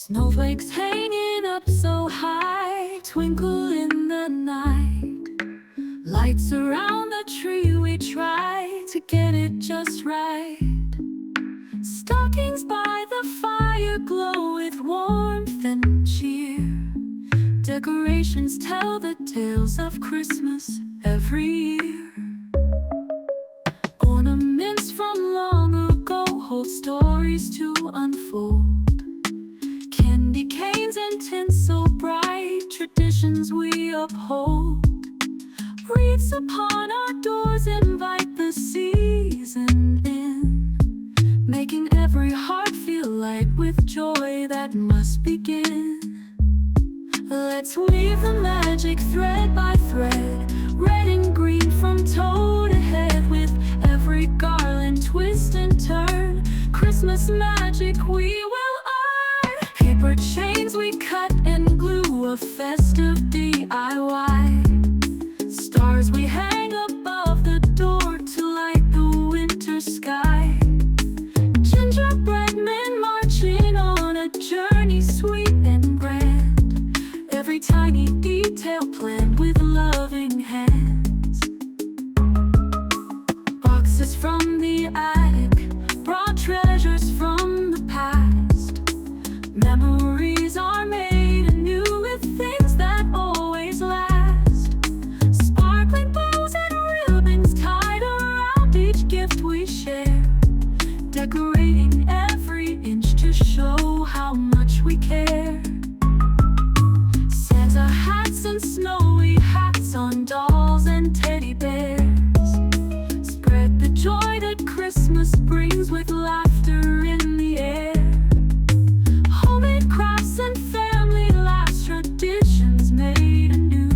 Snowflakes hanging up so high, twinkle in the night. Lights around the tree, we try to get it just right. Stockings by the fire glow with warmth and cheer. Decorations tell the tales of Christmas every year. Ornaments from long ago hold stories to unfold. Candy canes and tints so bright, traditions we uphold. Wreaths upon our doors invite the season in, making every heart feel light with joy that must begin. Let's weave the magic thread by thread, red and green from toe to head, with every garland twist and turn. Christmas magic we will earn. Paper chains we cut and glue, a festive DIY. Stars we hang above the door to light the winter sky. Gingerbread men marching on a journey sweet and grand. Every tiny detail planned with loving hands. Boxes from the attic brought treasures from the past. Memories are made anew with things that always last. Sparkling bows and ribbons tied around each gift we share, decorating every inch to show how much we care. Santa hats and snowy hats on dolls and teddy bears spread the joy that Christmas brings with laughter in the air. Homemade crafts and family laughs, traditions made anew.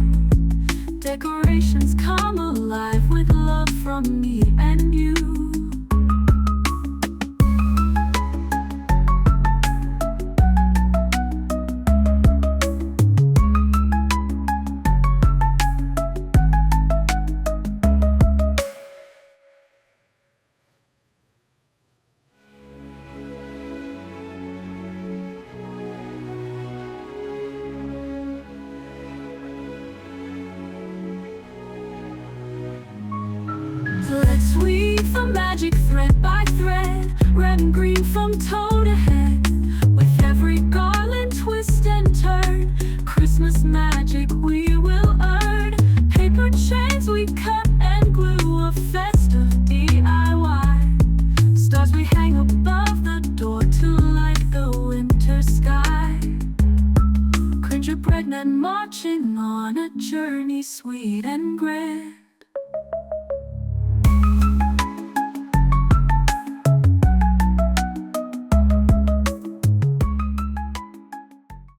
Decorations come alive with love from me and you. Let's weave the magic thread by thread, red and green from toe to head, with every garland twist and turn. Christmas magic we will earn. Paper chains we cut and glue, a festive DIY. Stars we hang above the door to light the winter sky. Gingerbread men marching on a journey sweet and grand.